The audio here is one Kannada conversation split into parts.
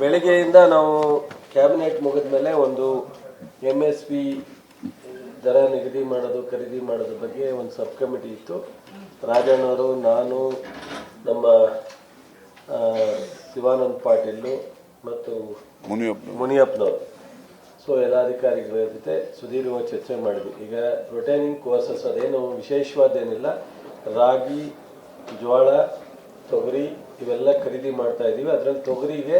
ಬೆಳಗ್ಗೆಯಿಂದ ನಾವು ಕ್ಯಾಬಿನೆಟ್ ಮುಗಿದ ಮೇಲೆ ಒಂದು MSP ದರ ನಿಗದಿ ಮಾಡೋದು ಖರೀದಿ ಮಾಡೋದ್ರ ಬಗ್ಗೆ ಒಂದು ಸಬ್ ಕಮಿಟಿ ಇತ್ತು. ರಾಜಣ್ಣವರು, ನಾನು, ನಮ್ಮ ಶಿವಾನಂದ ಪಾಟೀಲ್ ಮತ್ತು ಮುನಿಯಪ್ಪನವರು, ಸೊ ಎಲ್ಲ ಅಧಿಕಾರಿಗಳ ಜೊತೆ ಸುದೀರ್ಘ ಚರ್ಚೆ ಮಾಡಿದ್ವಿ. ಈಗ ರೊಟೇನಿಂಗ್ ಕೋರ್ಸಸ್ ಅದೇನು ವಿಶೇಷವಾದೇನಿಲ್ಲ, ರಾಗಿ, ಜೋಳ, ತೊಗರಿ ಇವೆಲ್ಲ ಖರೀದಿ ಮಾಡ್ತಾ ಇದ್ದೀವಿ. ಅದರಲ್ಲಿ ತೊಗರಿಗೆ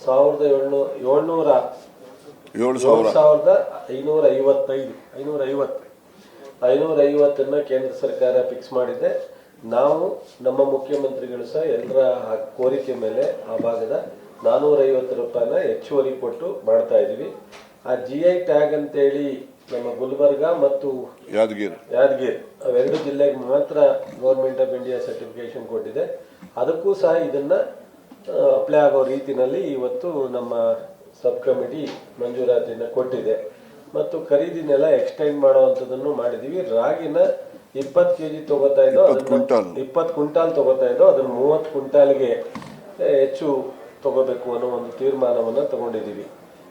7,550 ಕೇಂದ್ರ ಸರ್ಕಾರ ಫಿಕ್ಸ್ ಮಾಡಿದೆ. ನಾವು ನಮ್ಮ ಮುಖ್ಯಮಂತ್ರಿಗಳು ಸಹ ಎಲ್ಲರ ಕೋರಿಕೆ ಮೇಲೆ ಆ ಭಾಗದ 450 ರೂಪಾಯಿನ ಹೆಚ್ಚುವರಿ ಕೊಟ್ಟು ಮಾಡ್ತಾ ಇದೀವಿ. ಆ GI ಟ್ಯಾಗ್ ಅಂತೇಳಿ ನಮ್ಮ ಗುಲ್ಬರ್ಗ ಮತ್ತು ಯಾದಗಿರಿ ಅವೆರಡು ಜಿಲ್ಲೆಗೆ ಮಾತ್ರ ಗೌರ್ಮೆಂಟ್ ಆಫ್ ಇಂಡಿಯಾ ಸರ್ಟಿಫಿಕೇಶನ್ ಕೊಟ್ಟಿದೆ. ಅದಕ್ಕೂ ಸಹ ಇದನ್ನ ಅಪ್ಲೈ ಆಗೋ ರೀತಿನಲ್ಲಿ ಇವತ್ತು ನಮ್ಮ ಸಬ್ ಕಮಿಟಿ ಮಂಜೂರಾತಿನ ಕೊಟ್ಟಿದೆ. ಮತ್ತು ಖರೀದಿನೆಲ್ಲ ಎಕ್ಸ್ಟೆಂಡ್ ಮಾಡುವಂಥದ್ದನ್ನು ಮಾಡಿದೀವಿ. ರಾಗಿನ 20 kg ತಗೋತಾ ಇದ್ದೋ, 20 ಕ್ವಿಂಟಾಲ್ ತಗೋತಾ ಇದ್ದೋ, ಅದನ್ನ 30 ಕ್ವಿಂಟಾಲ್ಗೆ ಹೆಚ್ಚು ತಗೋಬೇಕು ಅನ್ನೋ ಒಂದು ತೀರ್ಮಾನವನ್ನ ತಗೊಂಡಿದ್ದೀವಿ.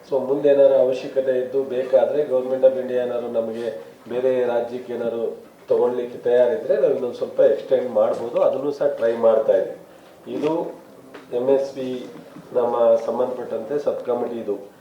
ಸೊ ಮುಂದೆ ಏನಾದ್ರು ಅವಶ್ಯಕತೆ ಇದ್ದು ಬೇಕಾದ್ರೆ ಗೌರ್ಮೆಂಟ್ ಆಫ್ ಇಂಡಿಯಾ ಏನಾದ್ರು ನಮಗೆ ಬೇರೆ ರಾಜ್ಯಕ್ಕೆ ಏನಾದ್ರು ತಗೊಳ್ಲಿಕ್ಕೆ ತಯಾರಿದ್ರೆ ನಾವು ಇನ್ನೊಂದು ಸ್ವಲ್ಪ ಎಕ್ಸ್ಟೆಂಡ್ ಮಾಡ್ಬೋದು. ಅದನ್ನು ಸಹ ಟ್ರೈ ಮಾಡ್ತಾ ಇದ್ದೀವಿ. ಇದು MSP ನಮ್ಮ ಸಂಬಂಧಪಟ್ಟಂತೆ ಸಬ್ ಕಮಿಟಿ ಇದು.